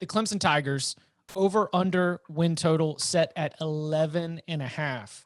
the Clemson Tigers over under win total set at 11.5.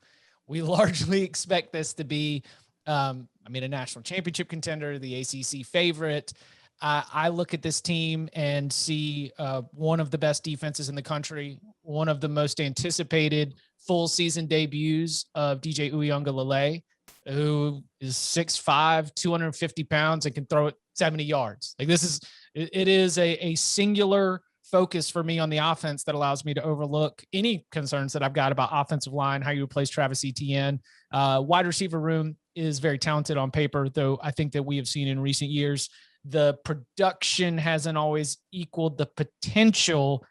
We largely expect this to be, a national championship contender, the ACC favorite. I look at this team and see one of the best defenses in the country, one of the most anticipated full season debuts of DJ Uiagalelei, who is 6'5", 250 pounds and can throw it 70 yards. Like it is a singular focus for me on the offense that allows me to overlook any concerns that I've got about offensive line, how you replace Travis Etienne. Wide receiver room is very talented on paper, though I think that we have seen in recent years, the production hasn't always equaled the potential.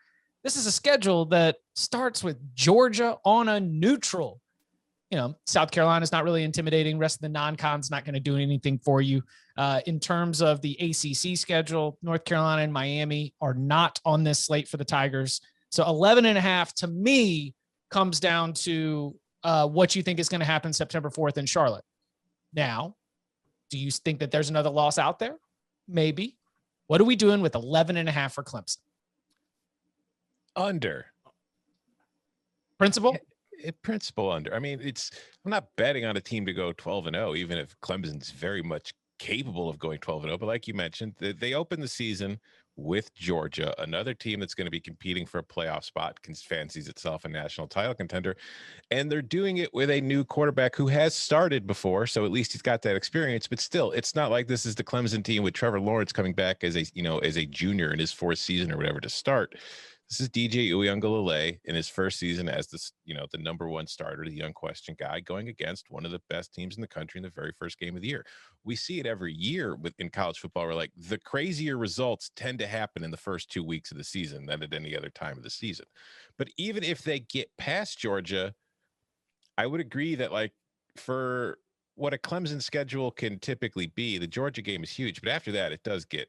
This is a schedule that starts with Georgia on a neutral. South Carolina is not really intimidating. Rest of the non-con's not going to do anything for you. In terms of the ACC schedule, North Carolina and Miami are not on this slate for the Tigers. So 11.5 to me comes down to what you think is going to happen September 4th in Charlotte. Now, do you think that there's another loss out there? Maybe. What are we doing with 11.5 for Clemson? Under. Principal? Principal under. I mean, I'm not betting on a team to go 12-0, even if Clemson's very much capable of going 12-0. But like you mentioned, they opened the season with Georgia, another team that's going to be competing for a playoff spot, fancies itself a national title contender. And they're doing it with a new quarterback who has started before. So at least he's got that experience, but still, it's not like this is the Clemson team with Trevor Lawrence coming back as a junior in his fourth season or whatever to start. This is DJ Uiagalelei in his first season as the number one starter, the unquestioned guy, going against one of the best teams in the country in the very first game of the year. We see it every year in college football where like the crazier results tend to happen in the first 2 weeks of the season than at any other time of the season. But even if they get past Georgia, I would agree that like for what a Clemson schedule can typically be, the Georgia game is huge. But after that, it does get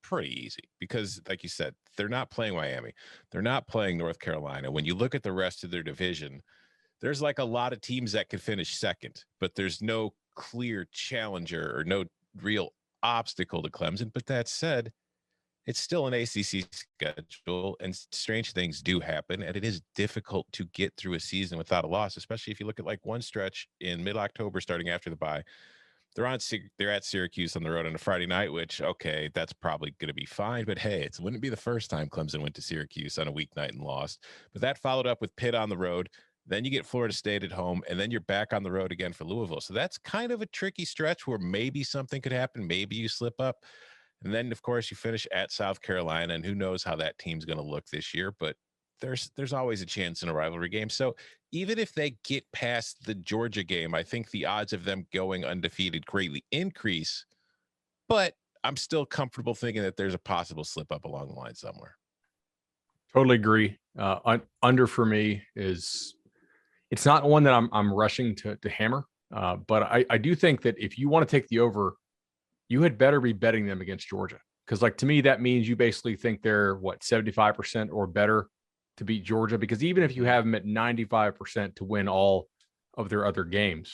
pretty easy because, like you said, they're not playing Miami. They're not playing North Carolina. When you look at the rest of their division, there's like a lot of teams that could finish second, but there's no clear challenger or no real obstacle to Clemson. But that said, it's still an ACC schedule, and strange things do happen, and it is difficult to get through a season without a loss, especially if you look at like one stretch in mid-October starting after the bye. They're at Syracuse on the road on a Friday night, which, okay, that's probably going to be fine. But hey, it wouldn't be the first time Clemson went to Syracuse on a weeknight and lost. But that followed up with Pitt on the road. Then you get Florida State at home, and then you're back on the road again for Louisville. So that's kind of a tricky stretch where maybe something could happen. Maybe you slip up. And then, of course, you finish at South Carolina, and who knows how that team's going to look this year. But there's always a chance in a rivalry game. So even if they get past the Georgia game, I think the odds of them going undefeated greatly increase. But I'm still comfortable thinking that there's a possible slip up along the line somewhere. Totally agree. Under for me is it's not one that I'm rushing to hammer. But I do think that if you want to take the over, you had better be betting them against Georgia. Because like to me, that means you basically think they're 75% or better to beat Georgia, because even if you have them at 95% to win all of their other games,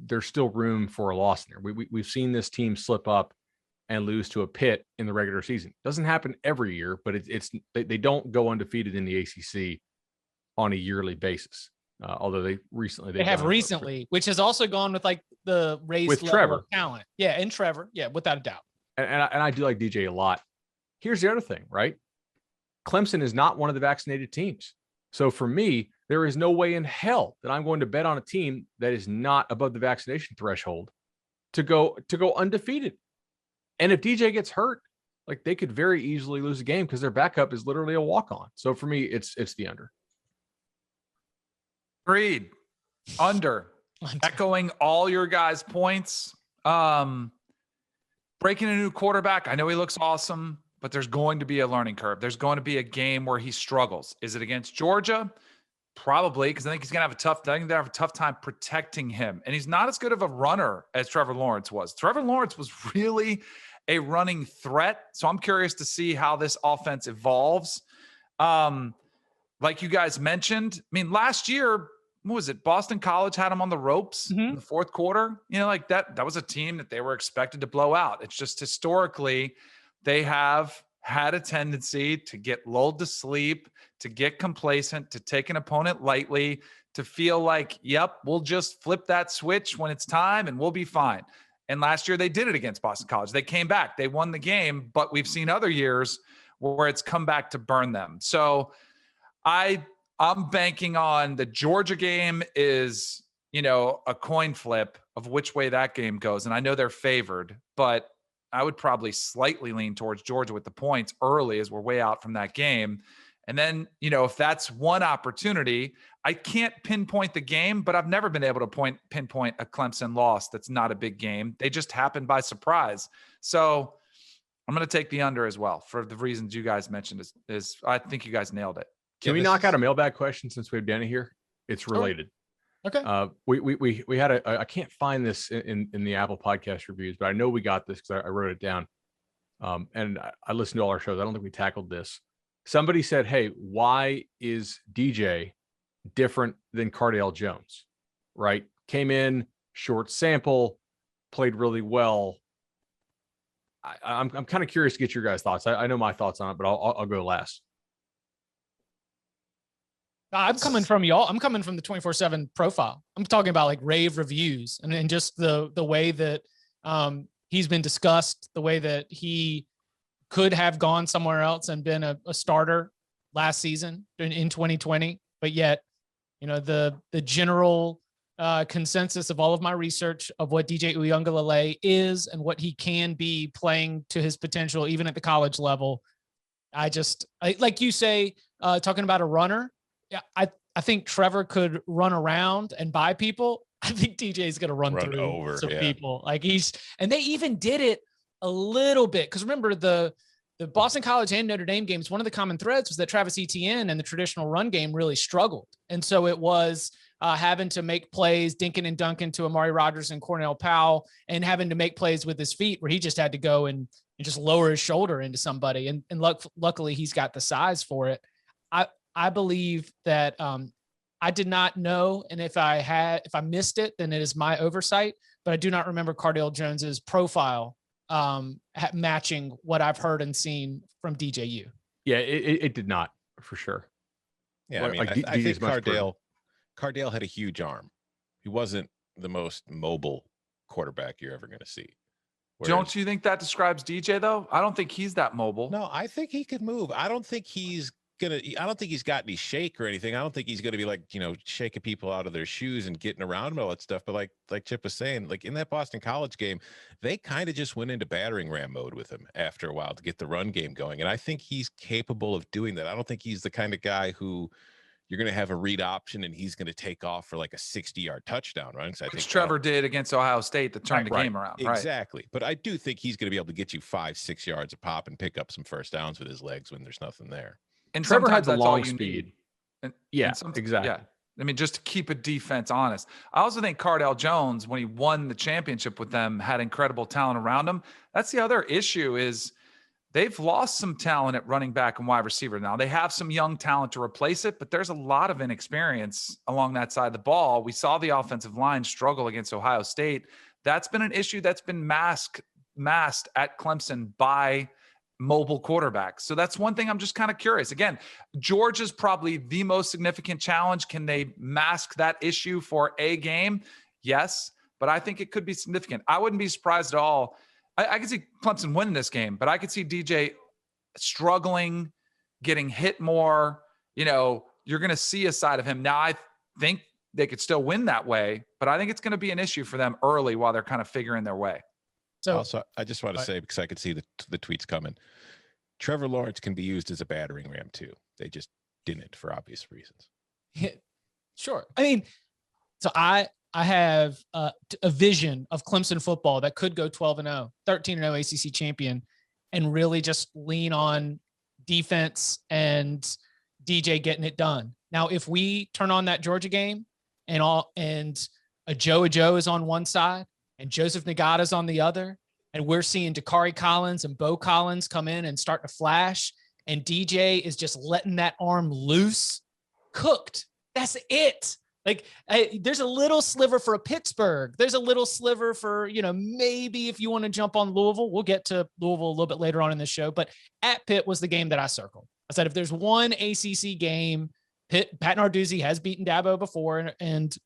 there's still room for a loss there. We've seen this team slip up and lose to a Pitt in the regular season. Doesn't happen every year, but they don't go undefeated in the ACC on a yearly basis. Although they have recently, which has also gone with like the raised with level Trevor. Of talent. Yeah, and Trevor. Yeah, without a doubt. And I do like DJ a lot. Here's the other thing, right? Clemson is not one of the vaccinated teams. So for me, there is no way in hell that I'm going to bet on a team that is not above the vaccination threshold to go undefeated. And if DJ gets hurt, like they could very easily lose a game because their backup is literally a walk-on. So for me, it's the under. Agreed. Under. Echoing all your guys' points. Breaking a new quarterback. I know he looks awesome, but there's going to be a learning curve. There's going to be a game where he struggles. Is it against Georgia? Probably, because I think he's going to have a tough time protecting him. And he's not as good of a runner as Trevor Lawrence was. Trevor Lawrence was really a running threat. So I'm curious to see how this offense evolves. Like you guys mentioned, I mean, last year, what was it? Boston College had them on the ropes in the fourth quarter. Like that was a team that they were expected to blow out. It's just historically they have had a tendency to get lulled to sleep, to get complacent, to take an opponent lightly, to feel like, yep, we'll just flip that switch when it's time and we'll be fine. And last year they did it against Boston College. They came back, they won the game, but we've seen other years where it's come back to burn them. So I'm banking on the Georgia game is, a coin flip of which way that game goes. And I know they're favored, but I would probably slightly lean towards Georgia with the points early as we're way out from that game. And then, if that's one opportunity, I can't pinpoint the game, but I've never been able to pinpoint a Clemson loss that's not a big game. They just happened by surprise. So I'm going to take the under as well for the reasons you guys mentioned. Is I think you guys nailed it. Can we knock out a mailbag question since we have Danny here? It's related. Okay. We had I can't find this in the Apple podcast reviews, but I know we got this because I wrote it down. And I listened to all our shows. I don't think we tackled this. Somebody said, hey, why is DJ different than Cardale Jones? Right? Came in, short sample, played really well. I'm kind of curious to get your guys' thoughts. I know my thoughts on it, but I'll go last. I'm coming from y'all. I'm coming from the 24/7 profile. I'm talking about like rave reviews and just the way that he's been discussed, the way that he could have gone somewhere else and been a starter last season in 2020. But yet, the general consensus of all of my research of what DJ Uiagalelei is and what he can be playing to his potential, even at the college level. Like you say, talking about a runner. Yeah, I think Trevor could run around and by people. I think DJ is going to run through over some people. And they even did it a little bit. Because remember, the Boston College and Notre Dame games, one of the common threads was that Travis Etienne and the traditional run game really struggled. And so it was having to make plays, dinking and dunking to Amari Rodgers and Cornell Powell, and having to make plays with his feet where he just had to go and just lower his shoulder into somebody. And luckily, he's got the size for it. I believe that I did not know, and if I missed it, then it is my oversight. But I do not remember Cardale Jones's profile matching what I've heard and seen from DJU. Yeah, it did not for sure. Yeah, I think Cardale had a huge arm. He wasn't the most mobile quarterback you're ever going to see. Don't you think that describes DJ though? I don't think he's that mobile. No, I think he could move. I don't think he's got any shake or anything. I don't think he's going to be like, shaking people out of their shoes and getting around and all that stuff. But like Chip was saying, like in that Boston College game, they kind of just went into battering ram mode with him after a while to get the run game going. And I think he's capable of doing that. I don't think he's the kind of guy who you're going to have a read option and he's going to take off for like a 60-yard touchdown, right? Which Trevor did against Ohio State to turn the game around. Exactly. But I do think he's going to be able to get you 5-6 yards a pop and pick up some first downs with his legs when there's nothing there. And Trevor had the long speed. Exactly. Yeah. I mean, just to keep a defense honest. I also think Cardale Jones, when he won the championship with them, had incredible talent around him. That's the other issue is they've lost some talent at running back and wide receiver. Now they have some young talent to replace it, but there's a lot of inexperience along that side of the ball. We saw the offensive line struggle against Ohio State. That's been an issue that's been masked at Clemson by mobile quarterbacks. So that's one thing I'm just kind of curious. Again, Georgia's probably the most significant challenge. Can they mask that issue for a game? Yes, but I think it could be significant. I wouldn't be surprised at all. I could see Clemson winning this game, but I could see DJ struggling, getting hit more. You're going to see a side of him. Now, I think they could still win that way, but I think it's going to be an issue for them early while they're kind of figuring their way. So also, I just want to say, because I could see the tweets coming, Trevor Lawrence can be used as a battering ram too. They just didn't for obvious reasons. Yeah, sure. I mean, so I have a vision of Clemson football that could go 12-0, 13-0 ACC champion, and really just lean on defense and DJ getting it done. Now, if we turn on that Georgia game and a Joe is on one side and Joseph Nagata's on the other, and we're seeing Dakari Collins and Bo Collins come in and start to flash, and DJ is just letting that arm loose, cooked. That's it. Like, there's a little sliver for a Pittsburgh. There's a little sliver for, maybe if you want to jump on Louisville. We'll get to Louisville a little bit later on in this show. But at Pitt was the game that I circled. I said, if there's one ACC game, Pat Narduzzi has beaten Dabo before. And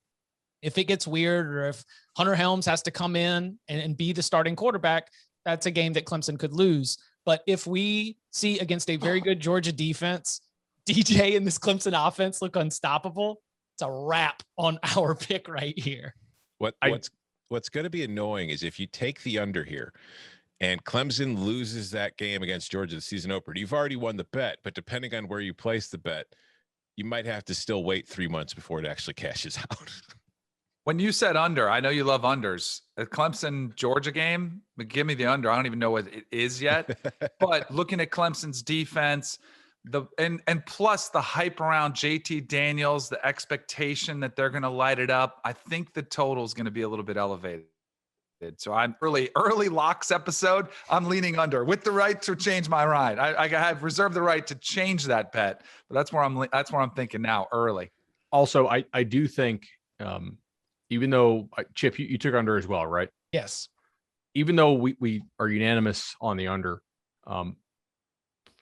if it gets weird, or if Hunter Helms has to come in and be the starting quarterback, that's a game that Clemson could lose. But if we see against a very good Georgia defense, DJ and this Clemson offense look unstoppable, it's a wrap on our pick right here. What's going to be annoying is if you take the under here and Clemson loses that game against Georgia, the season opener, you've already won the bet, but depending on where you place the bet, you might have to still wait 3 months before it actually cashes out. When you said under, I know you love unders. A Clemson Georgia game, but give me the under. I don't even know what it is yet. But looking at Clemson's defense, and plus the hype around JT Daniels, the expectation that they're going to light it up, I think the total is going to be a little bit elevated. So I'm early locks episode. I'm leaning under with the right to change my mind. I have reserved the right to change that bet, but that's where I'm thinking now early. Also, I do think, even though Chip, you took under as well, right? Yes. Even though we are unanimous on the under,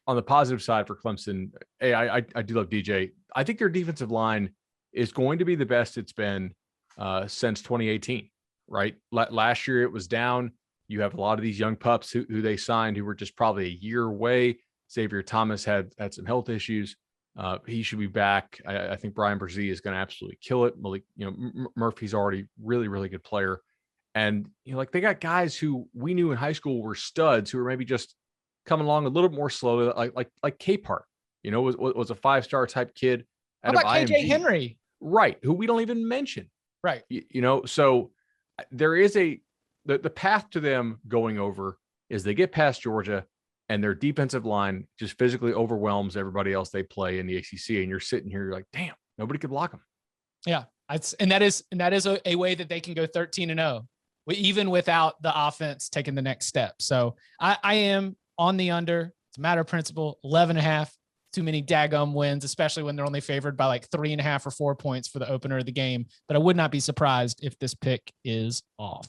on the positive side for Clemson, I do love DJ. I think their defensive line is going to be the best it's been since 2018, right? Last year it was down. You have a lot of these young pups who they signed who were just probably a year away. Xavier Thomas had some health issues. He should be back. I think Brian Brzee is going to absolutely kill it. Malik, Murphy's already really, really good player. And, they got guys who we knew in high school were studs who were maybe just coming along a little bit more slowly, like Capehart, was a 5-star type kid. How about KJ Henry? Right. Who we don't even mention. Right. So there is the path to them going over is they get past Georgia and their defensive line just physically overwhelms everybody else they play in the ACC. And you're sitting here, you're like, damn, nobody could block them. Yeah. And that is a way that they can go 13-0, even without the offense taking the next step. So I am on the under. It's a matter of principle. 11.5. Too many daggum wins, especially when they're only favored by 3.5 or 4 points for the opener of the game. But I would not be surprised if this pick is off.